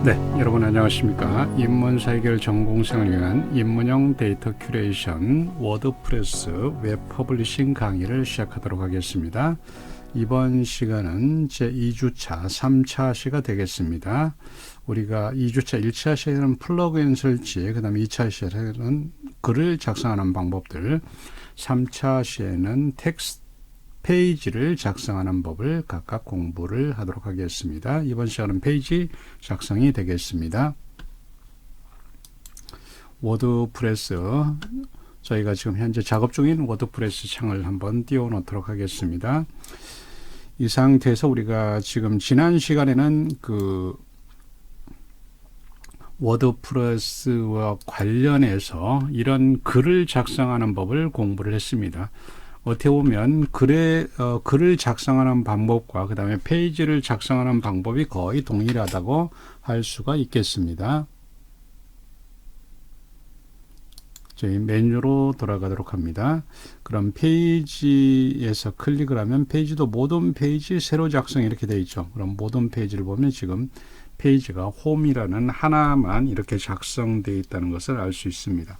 네, 여러분 안녕하십니까? 인문사 해결 전공생을 위한 입문형 데이터 큐레이션 워드프레스 웹 퍼블리싱 강의를 시작하도록 하겠습니다. 이번 시간은 제2주차 3차 시가 되겠습니다. 우리가 2주차 1차 시에는 플러그인 설치, 그 다음에 2차 시에는 글을 작성하는 방법들, 3차 시에는 텍스트 페이지를 작성하는 법을 각각 공부를 하도록 하겠습니다. 이번 시간은 페이지 작성이 되겠습니다. 워드프레스, 저희가 지금 현재 작업 중인 워드프레스 창을 한번 띄워 놓도록 하겠습니다. 이 상태에서 우리가 지금 지난 시간에는 그 워드프레스와 관련해서 이런 글을 작성하는 법을 공부를 했습니다. 어떻게 보면 글을 작성하는 방법과 그 다음에 페이지를 작성하는 방법이 거의 동일하다고 할 수가 있겠습니다. 저희 메뉴로 돌아가도록 합니다. 그럼 페이지에서 클릭을 하면 페이지도 모든 페이지 새로 작성 이렇게 되어 있죠. 그럼 모든 페이지를 보면 지금 페이지가 홈이라는 하나만 이렇게 작성되어 있다는 것을 알 수 있습니다.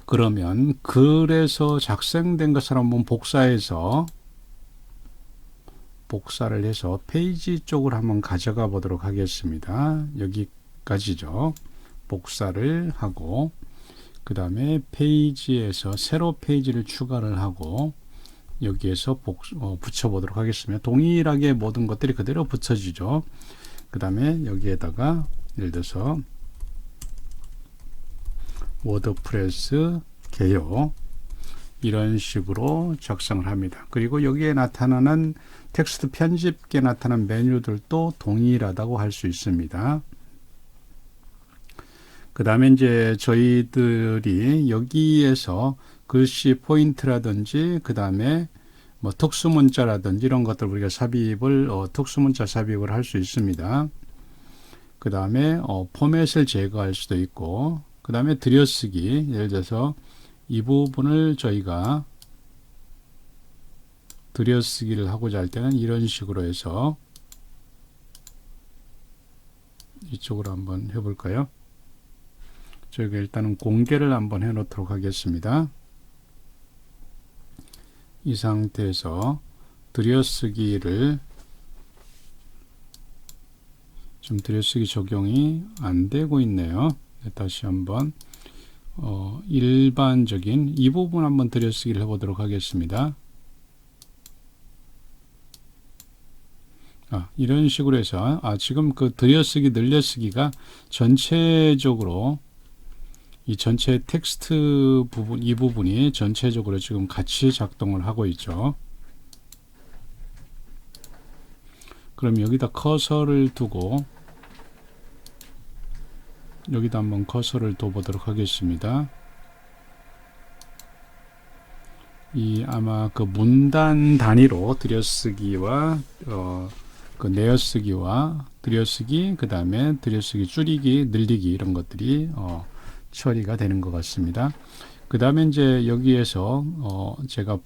그러면 글에서 작성된 것을 한번 복사를 해서 페이지 쪽으로 한번 가져가 보도록 하겠습니다. 여기까지죠. 복사를 하고 그 다음에 페이지에서 새로 페이지를 추가를 하고 여기에서 붙여 보도록 하겠습니다. 동일하게 모든 것들이 그대로 붙여지죠. 그 다음에 여기에다가 예를 들어서 워드프레스 개요 이런 식으로 작성을 합니다. 그리고 여기에 나타나는 텍스트 편집기에 나타나는 메뉴들도 동일하다고 할 수 있습니다. 그 다음에 이제 저희들이 여기에서 글씨 포인트라든지 그 다음에 뭐 특수문자라든지 이런 것들 우리가 삽입을 특수문자 삽입을 할 수 있습니다. 그 다음에 포맷을 제거할 수도 있고 그 다음에 들여쓰기, 예를 들어서 이 부분을 저희가 들여쓰기를 하고자 할 때는 이런 식으로 해서 이쪽으로 한번 해볼까요? 저희가 일단은 공개를 한번 해 놓도록 하겠습니다. 이 상태에서 들여쓰기를 좀 들여쓰기 적용이 안 되고 있네요. 다시 한번 일반적인 이 부분 한번 들여쓰기를 해보도록 하겠습니다. 이런 식으로 해서 지금 그 들여쓰기 늘려쓰기가 전체적으로 이 전체 텍스트 부분 이 부분이 전체적으로 지금 같이 작동을 하고 있죠. 그럼 여기다 커서를 두고 여기다 한번 커서를 둬보도록 하겠습니다. 이 아마 그 문단 단위로 들여쓰기와 그 내어쓰기와 들여쓰기 그 다음에 들여쓰기 줄이기 늘리기 이런 것들이 처리가 되는 것 같습니다. 그 다음에 이제 여기에서 제가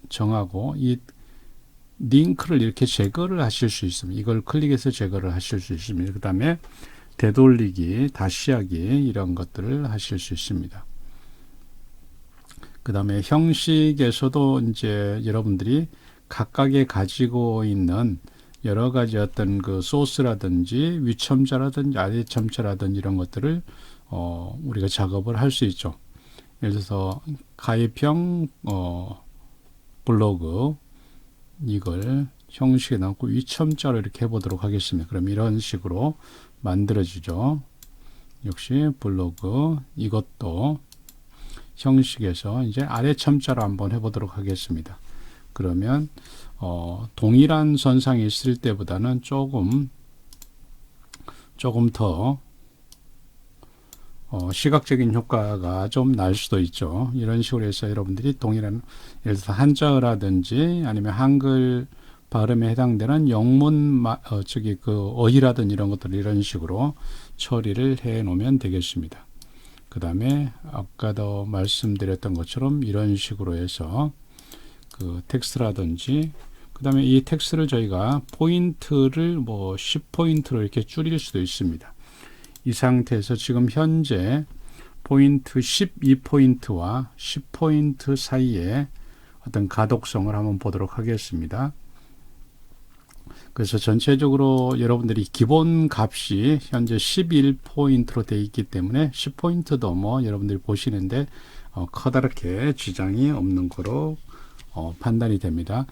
정하고 이 링크를 이렇게 제거를 하실 수 있습니다. 이걸 클릭해서 제거를 하실 수 있습니다. 그 다음에 되돌리기, 다시 하기 이런 것들을 하실 수 있습니다. 그 다음에 형식에서도 이제 여러분들이 각각에 가지고 있는 여러 가지 어떤 그 소스라든지 위첨자라든지 아래첨자라든지 이런 것들을 우리가 작업을 할 수 있죠. 예를 들어서 가입형 블로그 이걸 형식에 넣고 위첨자로 이렇게 해보도록 하겠습니다. 그럼 이런 식으로 만들어지죠. 역시 블로그 이것도 형식에서 이제 아래 첨자로 한번 해보도록 하겠습니다. 그러면 동일한 선상에 있을 때보다는 조금 더 시각적인 효과가 좀 날 수도 있죠. 이런 식으로 해서 여러분들이 동일한 예를 들어서 한자어라든지 아니면 한글 발음에 해당되는 영문 그 어휘라든지 이런 것들 이런 식으로 처리를 해 놓으면 되겠습니다. 그 다음에 아까도 말씀드렸던 것처럼 이런 식으로 해서 그 텍스트라든지 그 다음에 이 텍스트를 저희가 포인트를 뭐 10포인트로 이렇게 줄일 수도 있습니다. 이 상태에서 지금 현재 포인트 12포인트와 10포인트 사이에 어떤 가독성을 한번 보도록 하겠습니다. 그래서 전체적으로 여러분들이 기본 값이 현재 11포인트로 되어 있기 때문에 10포인트도 뭐 여러분들이 보시는데 커다랗게 지장이 없는 거로 판단이 됩니다.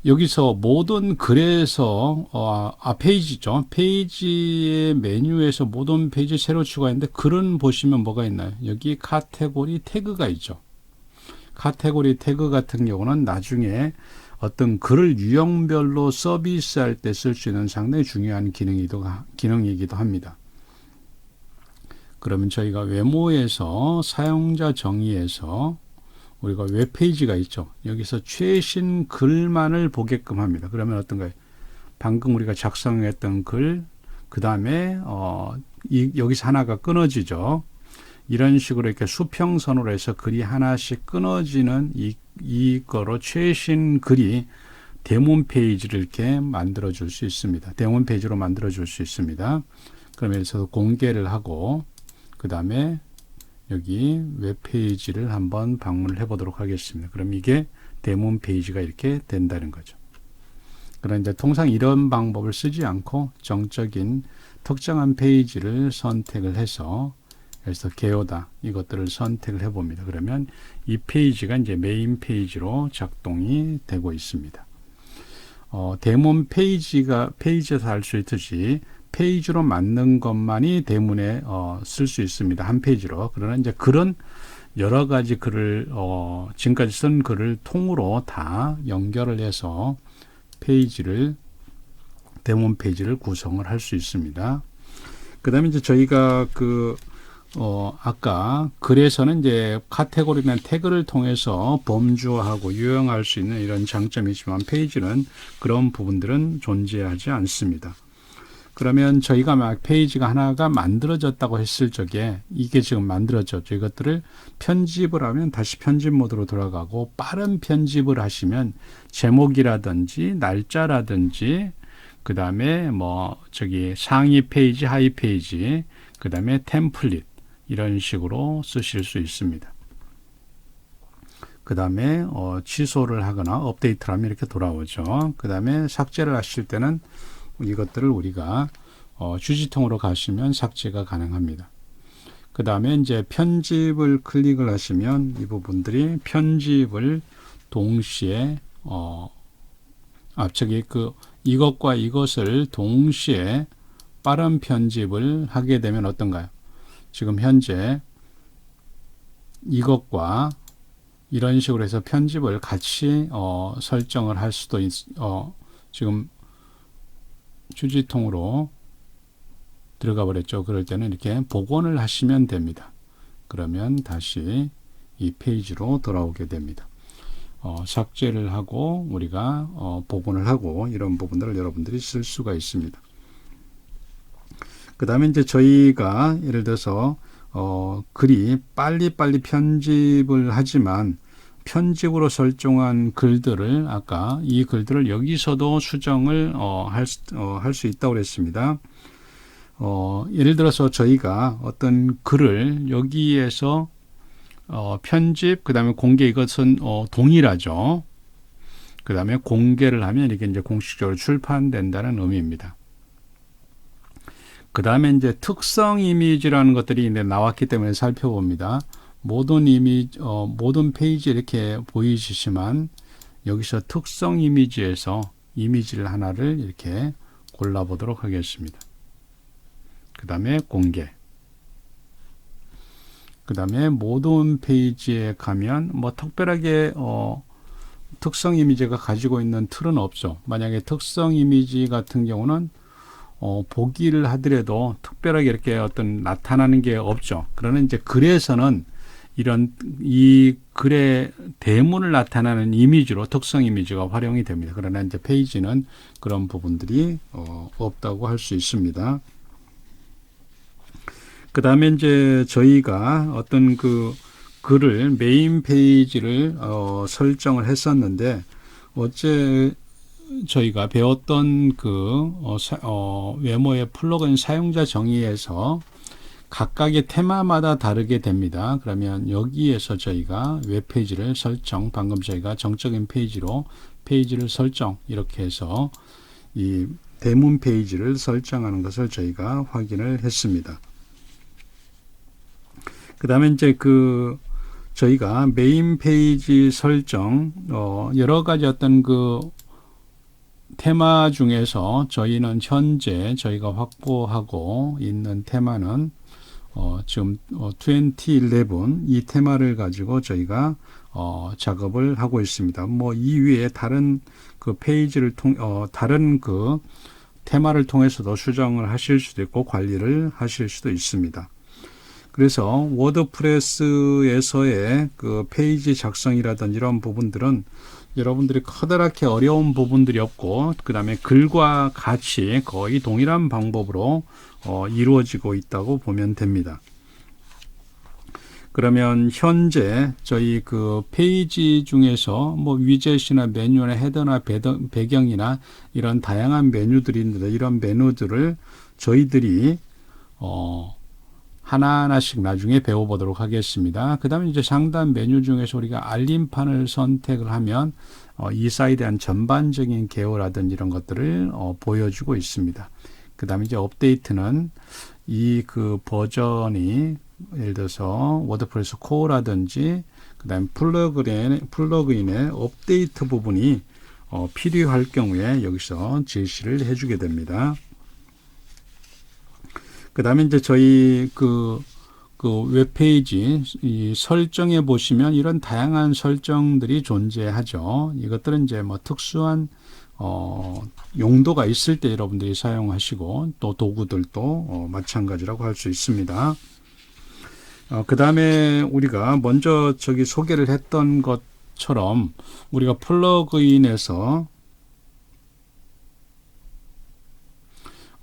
여기서 모든 글에서 페이지죠. 페이지의 메뉴에서 모든 페이지 새로 추가했는데 글은 보시면 뭐가 있나요? 여기 카테고리 태그가 있죠. 카테고리 태그 같은 경우는 나중에 어떤 글을 유형별로 서비스할 때 쓸 수 있는 상당히 중요한 기능이기도 합니다. 그러면 저희가 외모에서 사용자 정의에서 우리가 웹페이지가 있죠. 여기서 최신 글만을 보게끔 합니다. 그러면 어떤가요? 방금 우리가 작성했던 글, 그 다음에 여기서 하나가 끊어지죠. 이런 식으로 이렇게 수평선으로 해서 글이 하나씩 끊어지는 이거로 최신 글이 대문 페이지를 이렇게 만들어 줄 수 있습니다. 대문 페이지로 만들어 줄 수 있습니다. 그러면서 공개를 하고 그 다음에 여기 웹페이지를 한번 방문을 해 보도록 하겠습니다. 그럼 이게 대문 페이지가 이렇게 된다는 거죠. 그런데 통상 이런 방법을 쓰지 않고 정적인 특정한 페이지를 선택을 해서 그래서 개요다 이것들을 선택을 해 봅니다. 그러면 이 페이지가 이제 메인 페이지로 작동이 되고 있습니다. 대문 페이지에서 할 수 있듯이 페이지로 맞는 것만이 대문에 쓸 수 있습니다. 한 페이지로. 그러나 이제 글은 여러 가지 글을 지금까지 쓴 글을 통으로 다 연결을 해서 대문 페이지를 구성을 할 수 있습니다. 그 다음에 이제 저희가 아까 글에서는 이제 카테고리나 태그를 통해서 범주화하고 유형할 수 있는 이런 장점이 있지만 페이지는 그런 부분들은 존재하지 않습니다. 그러면 저희가 막 페이지가 하나가 만들어졌다고 했을 적에 이게 지금 만들어졌죠. 이것들을 편집을 하면 다시 편집 모드로 돌아가고 빠른 편집을 하시면 제목이라든지 날짜라든지 그 다음에 상위 페이지, 하위 페이지, 그 다음에 템플릿 이런 식으로 쓰실 수 있습니다. 그 다음에 취소를 하거나 업데이트를 하면 이렇게 돌아오죠. 그 다음에 삭제를 하실 때는 이것들을 우리가 주지통으로 가시면 삭제가 가능합니다. 그 다음에 이제 편집을 클릭을 하시면 이 부분들이 편집을 동시에 이것과 이것을 동시에 빠른 편집을 하게 되면 어떤가요? 지금 현재 이것과 이런 식으로 해서 편집을 같이 설정을 할 수도 지금 주지통으로 들어가 버렸죠. 그럴 때는 이렇게 복원을 하시면 됩니다. 그러면 다시 이 페이지로 돌아오게 됩니다. 삭제를 하고 우리가 복원을 하고 이런 부분들을 여러분들이 쓸 수가 있습니다. 그 다음에 이제 저희가 예를 들어서 글이 빨리빨리 편집을 하지만 편집으로 설정한 글들을 아까 이 글들을 여기서도 수정을 할 수 있다고 그랬습니다. 예를 들어서 저희가 어떤 글을 여기에서 편집 그 다음에 공개 이것은 동일하죠. 그 다음에 공개를 하면 이게 이제 공식적으로 출판된다는 의미입니다. 그 다음에 이제 특성 이미지라는 것들이 이제 나왔기 때문에 살펴봅니다. 모든 페이지 이렇게 보이시지만 여기서 특성 이미지에서 이미지를 하나를 이렇게 골라 보도록 하겠습니다. 그 다음에 공개. 그 다음에 모든 페이지에 가면 특별하게 특성 이미지가 가지고 있는 틀은 없죠. 만약에 특성 이미지 같은 경우는 보기를 하더라도 특별하게 이렇게 나타나는 게 없죠. 그러나 이제 글에서는 이 글의 대문을 나타나는 이미지로 특성 이미지가 활용이 됩니다. 그러나 이제 페이지는 그런 부분들이 없다고 할 수 있습니다. 그 다음에 이제 저희가 어떤 메인 페이지를 설정을 했었는데 저희가 배웠던 그 웨모의 플러그인 사용자 정의에서 각각의 테마마다 다르게 됩니다. 그러면 여기에서 저희가 웹페이지를 설정, 방금 저희가 정적인 페이지로 페이지를 설정, 이렇게 해서 이 대문 페이지를 설정하는 것을 저희가 확인을 했습니다. 그 다음에 이제 저희가 메인 페이지 설정, 여러 가지 어떤 테마 중에서 저희는 현재 저희가 확보하고 있는 테마는 지금 2011 이 테마를 가지고 저희가 작업을 하고 있습니다. 뭐 이외에 다른 페이지를 다른 테마를 통해서도 수정을 하실 수도 있고 관리를 하실 수도 있습니다. 그래서 워드프레스에서의 페이지 작성이라든지 이런 부분들은 여러분들이 커다랗게 어려운 부분들이 없고, 그 다음에 글과 같이 거의 동일한 방법으로 이루어지고 있다고 보면 됩니다. 그러면 현재 저희 페이지 중에서 뭐 위젯이나 메뉴나 헤더나 배경이나 이런 다양한 메뉴들이 있는데, 이런 메뉴들을 저희들이 하나하나씩 나중에 배워보도록 하겠습니다. 그 다음에 이제 상단 메뉴 중에서 우리가 알림판을 선택을 하면 이 사이트에 대한 전반적인 개요라든지 이런 것들을 보여주고 있습니다. 그 다음에 이제 업데이트는 이 버전이 예를 들어서 워드프레스 코어라든지 그 다음에 플러그인의 업데이트 부분이 필요할 경우에 여기서 제시를 해주게 됩니다. 그 다음에 이제 저희 웹페이지 이 설정에 보시면 이런 다양한 설정들이 존재하죠. 이것들은 이제 뭐 특수한 용도가 있을 때 여러분들이 사용하시고, 또 도구들도 마찬가지라고 할 수 있습니다. 그 다음에 우리가 먼저 소개를 했던 것처럼 우리가 플러그인에서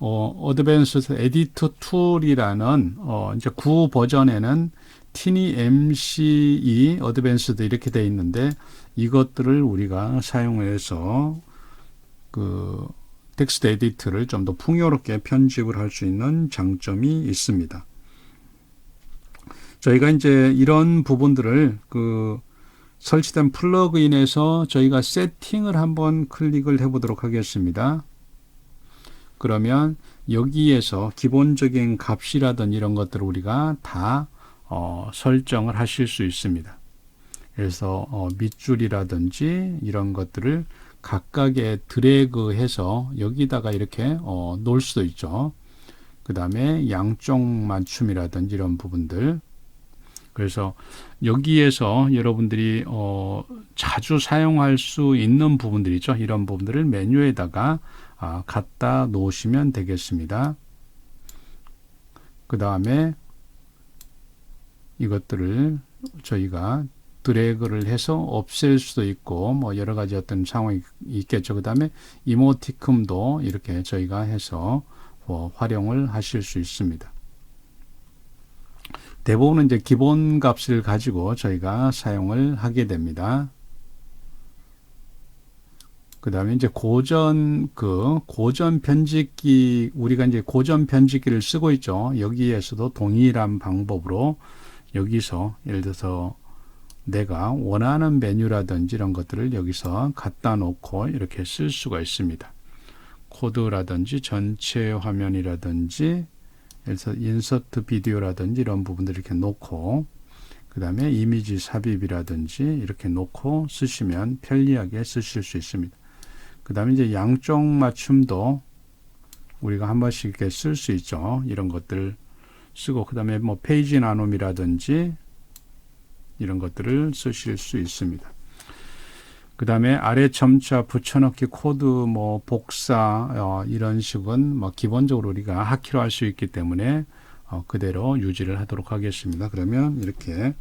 어드밴스드 에디터 툴이라는 이제 9 버전에는 티니 MCE 어드밴스드 이렇게 되어 있는데, 이것들을 우리가 사용해서 텍스트 에디터를 좀 더 풍요롭게 편집을 할 수 있는 장점이 있습니다. 저희가 이제 이런 부분들을 설치된 플러그인에서 저희가 세팅을 한번 클릭을 해 보도록 하겠습니다. 그러면 여기에서 기본적인 값이라든지 이런 것들을 우리가 다 설정을 하실 수 있습니다. 그래서 밑줄이라든지 이런 것들을 각각의 드래그해서 여기다가 이렇게 놓을 수도 있죠. 그 다음에 양쪽 맞춤이라든지 이런 부분들, 그래서 여기에서 여러분들이 자주 사용할 수 있는 부분들이죠. 이런 부분들을 메뉴에다가 갖다 놓으시면 되겠습니다. 그 다음에 이것들을 저희가 드래그를 해서 없앨 수도 있고, 뭐 여러 가지 어떤 상황이 있겠죠. 그 다음에 이모티콘도 이렇게 저희가 해서 활용을 하실 수 있습니다. 대부분은 이제 기본 값을 가지고 저희가 사용을 하게 됩니다. 그 다음에 이제 고전 편집기, 우리가 이제 고전 편집기를 쓰고 있죠. 여기에서도 동일한 방법으로 여기서 예를 들어서 내가 원하는 메뉴라든지 이런 것들을 여기서 갖다 놓고 이렇게 쓸 수가 있습니다. 코드라든지 전체 화면이라든지, 그래서 인서트 비디오라든지 이런 부분들 이렇게 놓고, 그 다음에 이미지 삽입이라든지 이렇게 놓고 쓰시면 편리하게 쓰실 수 있습니다. 그 다음에 이제 양쪽 맞춤도 우리가 한 번씩 이렇게 쓸 수 있죠. 이런 것들 쓰고, 그 다음에 뭐 페이지 나눔이라든지 이런 것들을 쓰실 수 있습니다. 그 다음에 아래 점자 붙여넣기 코드 뭐 복사 이런 식은 뭐 기본적으로 우리가 하키로 할 수 있기 때문에 그대로 유지를 하도록 하겠습니다. 그러면 이렇게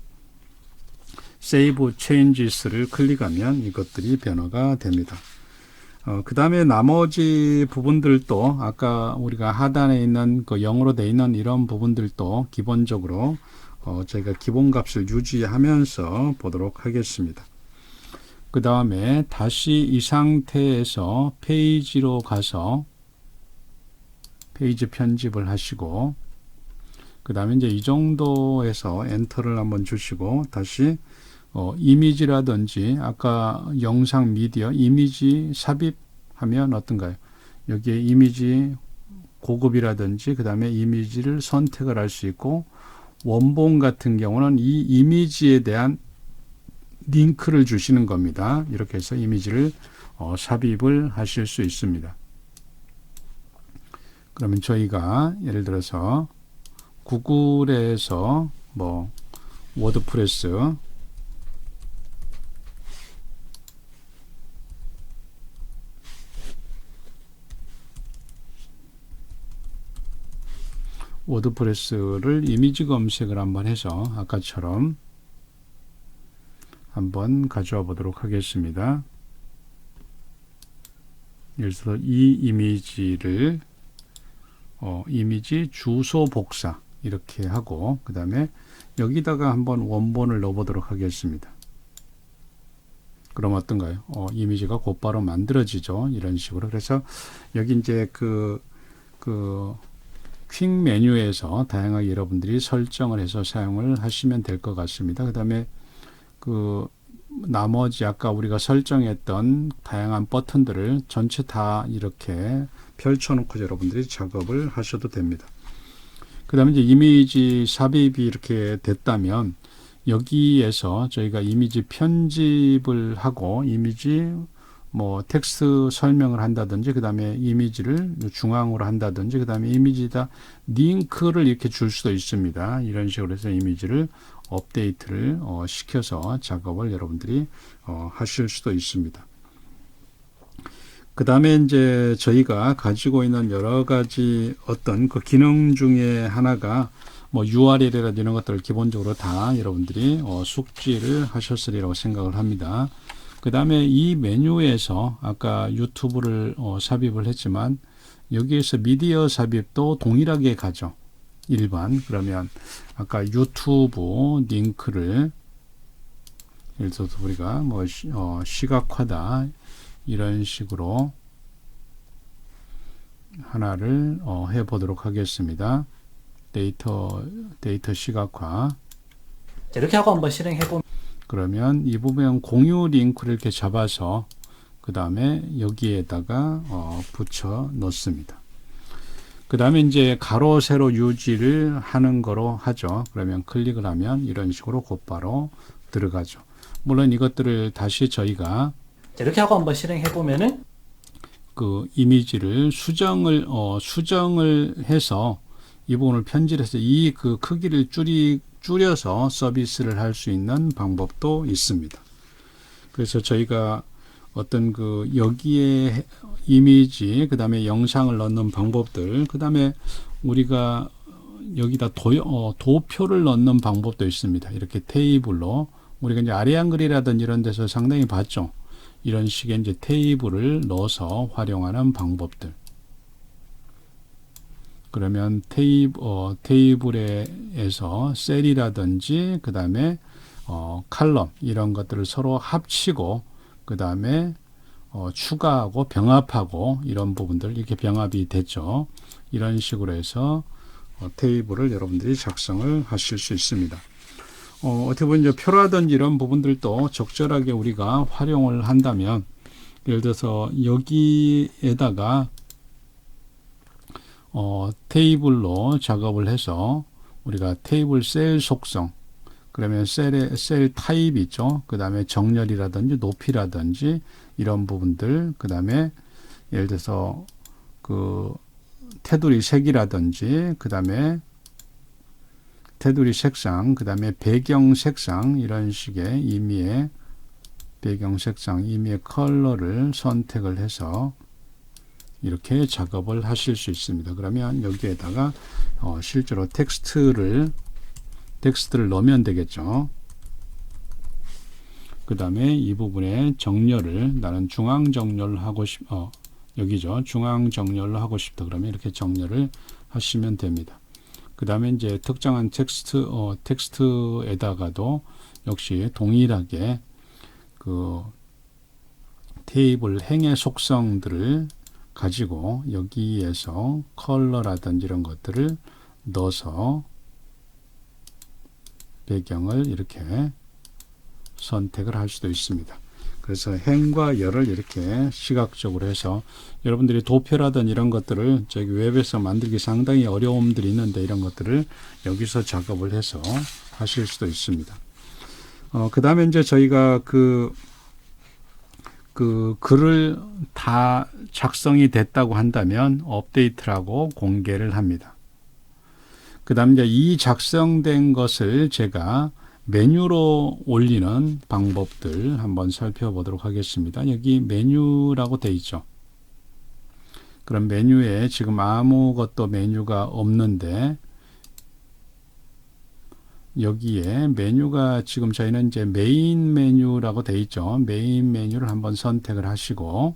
Save Changes를 클릭하면 이것들이 변화가 됩니다. 그 다음에 나머지 부분들도 아까 우리가 하단에 있는 영어로 되어 있는 이런 부분들도 기본적으로 저희가 기본 값을 유지하면서 보도록 하겠습니다. 그 다음에 다시 이 상태에서 페이지로 가서 페이지 편집을 하시고, 그 다음에 이제 이 정도에서 엔터를 한번 주시고, 다시 이미지라든지 아까 영상 미디어 이미지 삽입하면 어떤가요? 여기에 이미지 고급이라든지 그 다음에 이미지를 선택을 할 수 있고, 원본 같은 경우는 이 이미지에 대한 링크를 주시는 겁니다. 이렇게 해서 이미지를 삽입을 하실 수 있습니다. 그러면 저희가 예를 들어서 구글에서 뭐 워드프레스 워드프레스를 이미지 검색을 한번 해서 아까처럼 한번 가져와 보도록 하겠습니다. 예를 들어서 이 이미지를 이미지 주소 복사 이렇게 하고, 그 다음에 여기다가 한번 원본을 넣어 보도록 하겠습니다. 그럼 어떤가요? 이미지가 곧바로 만들어지죠. 이런 식으로. 그래서 여기 이제 퀵 메뉴에서 다양하게 여러분들이 설정을 해서 사용을 하시면 될 것 같습니다. 그 다음에 나머지 아까 우리가 설정했던 다양한 버튼들을 전체 다 이렇게 펼쳐놓고 여러분들이 작업을 하셔도 됩니다. 그 다음에 이제 이미지 삽입이 이렇게 됐다면 여기에서 저희가 이미지 편집을 하고 이미지 뭐 텍스트 설명을 한다든지, 그 다음에 이미지를 중앙으로 한다든지, 그 다음에 이미지에다 링크를 이렇게 줄 수도 있습니다. 이런 식으로 해서 이미지를 업데이트를 시켜서 작업을 여러분들이 하실 수도 있습니다. 그 다음에 이제 저희가 가지고 있는 여러 가지 어떤 그 기능 중에 하나가 뭐 URL이라든지 이런 것들을 기본적으로 다 여러분들이 숙지를 하셨으리라고 생각을 합니다. 그 다음에 이 메뉴에서 아까 유튜브를 삽입을 했지만 여기에서 미디어 삽입도 동일하게 가죠. 일반. 그러면 아까 유튜브 링크를 예를 들어서 우리가 뭐 시각화다 이런 식으로 하나를 해 보도록 하겠습니다. 데이터 시각화. 이렇게 하고 한번 실행해 보면, 그러면 이 부분 공유 링크를 이렇게 잡아서 그 다음에 여기에다가 붙여 넣습니다. 그 다음에 이제 가로 세로 유지를 하는 거로 하죠. 그러면 클릭을 하면 이런 식으로 곧바로 들어가죠. 물론 이것들을 다시 저희가 이렇게 하고 한번 실행해 보면은 그 이미지를 수정을 해서 이 부분을 편집해서 이 그 크기를 줄여서 서비스를 할 수 있는 방법도 있습니다. 그래서 저희가 어떤 그 여기에 이미지, 그 다음에 영상을 넣는 방법들, 그 다음에 우리가 여기다 도표를 넣는 방법도 있습니다. 이렇게 테이블로 우리가 이제 아리안글이라든지 이런 데서 상당히 봤죠. 이런 식의 이제 테이블을 넣어서 활용하는 방법들. 그러면 테이블에서 셀이라든지 그 다음에 칼럼 이런 것들을 서로 합치고 그 다음에 추가하고 병합하고 이런 부분들 이렇게 병합이 됐죠. 이런 식으로 해서 테이블을 여러분들이 작성을 하실 수 있습니다. 어떻게 보면 이제 표라든지 이런 부분들도 적절하게 우리가 활용을 한다면, 예를 들어서 여기에다가 테이블로 작업을 해서 우리가 테이블 셀 속성, 그러면 셀 타입 있죠. 그 다음에 정렬이라든지 높이라든지 이런 부분들, 그 다음에 예를 들어서 그 테두리 색이라든지, 그 다음에 테두리 색상, 그 다음에 배경 색상, 이런 식의 임의의 배경 색상, 임의의 컬러를 선택을 해서 이렇게 작업을 하실 수 있습니다. 그러면 여기에다가 실제로 텍스트를 넣으면 되겠죠. 그 다음에 이 부분에 정렬을 나는 중앙 정렬을 하고 여기죠. 중앙 정렬을 하고 싶다. 그러면 이렇게 정렬을 하시면 됩니다. 그 다음에 이제 특정한 텍스트에다가도 역시 동일하게 그 테이블 행의 속성들을 가지고 여기에서 컬러라든지 이런 것들을 넣어서 배경을 이렇게 선택을 할 수도 있습니다. 그래서 행과 열을 이렇게 시각적으로 해서 여러분들이 도표라든 이런 것들을 저기 웹에서 만들기 상당히 어려움들이 있는데 이런 것들을 여기서 작업을 해서 하실 수도 있습니다. 그 다음에 이제 저희가 그 글을 다 작성이 됐다고 한다면 업데이트라고 공개를 합니다. 그 다음에 이제 이 작성된 것을 제가 메뉴로 올리는 방법들 한번 살펴보도록 하겠습니다. 여기 메뉴라고 되어 있죠. 그럼 메뉴에 지금 아무것도 메뉴가 없는데 여기에 메뉴가 지금 저희는 이제 메인 메뉴라고 되어 있죠. 메인 메뉴를 한번 선택을 하시고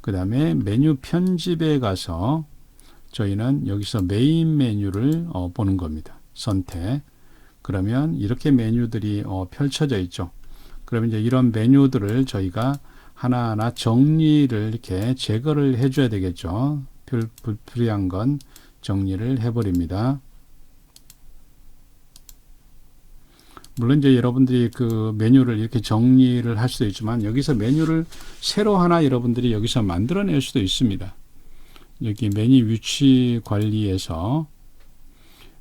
그 다음에 메뉴 편집에 가서 저희는 여기서 메인 메뉴를 보는 겁니다. 선택. 그러면 이렇게 메뉴들이 펼쳐져 있죠. 그러면 이제 이런 메뉴들을 저희가 하나하나 정리를 이렇게 제거를 해줘야 되겠죠. 불필요한 건 정리를 해버립니다. 물론 이제 여러분들이 그 메뉴를 이렇게 정리를 할 수도 있지만 여기서 메뉴를 새로 하나 여러분들이 여기서 만들어낼 수도 있습니다. 여기 메뉴 위치 관리에서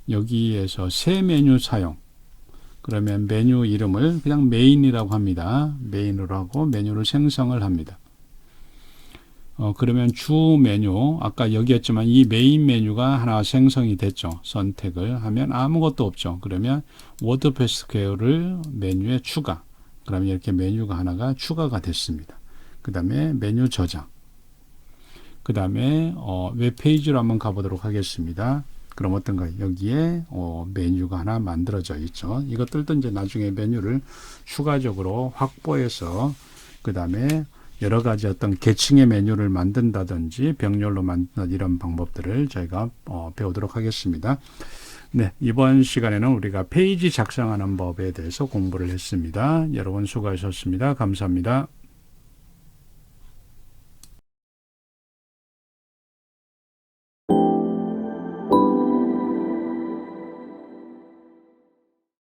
여기에서 새 메뉴 사용 그러면 메뉴 이름을 그냥 메인이라고 합니다. 메인으로 하고 메뉴를 생성을 합니다. 그러면 주 메뉴 아까 여기였지만 이 메인 메뉴가 하나 생성이 됐죠. 선택을 하면 아무것도 없죠. 그러면 워드프레스 스퀘어를 메뉴에 추가 그러면 이렇게 메뉴가 하나가 추가가 됐습니다. 그 다음에 메뉴 저장 그 다음에 웹페이지로 한번 가보도록 하겠습니다. 그럼 어떤가요? 여기에 메뉴가 하나 만들어져 있죠. 이것들도 이제 나중에 메뉴를 추가적으로 확보해서 그 다음에 여러 가지 어떤 계층의 메뉴를 만든다든지 병렬로 만드는 이런 방법들을 저희가 배우도록 하겠습니다. 네, 이번 시간에는 우리가 페이지 작성하는 법에 대해서 공부를 했습니다. 여러분 수고하셨습니다. 감사합니다.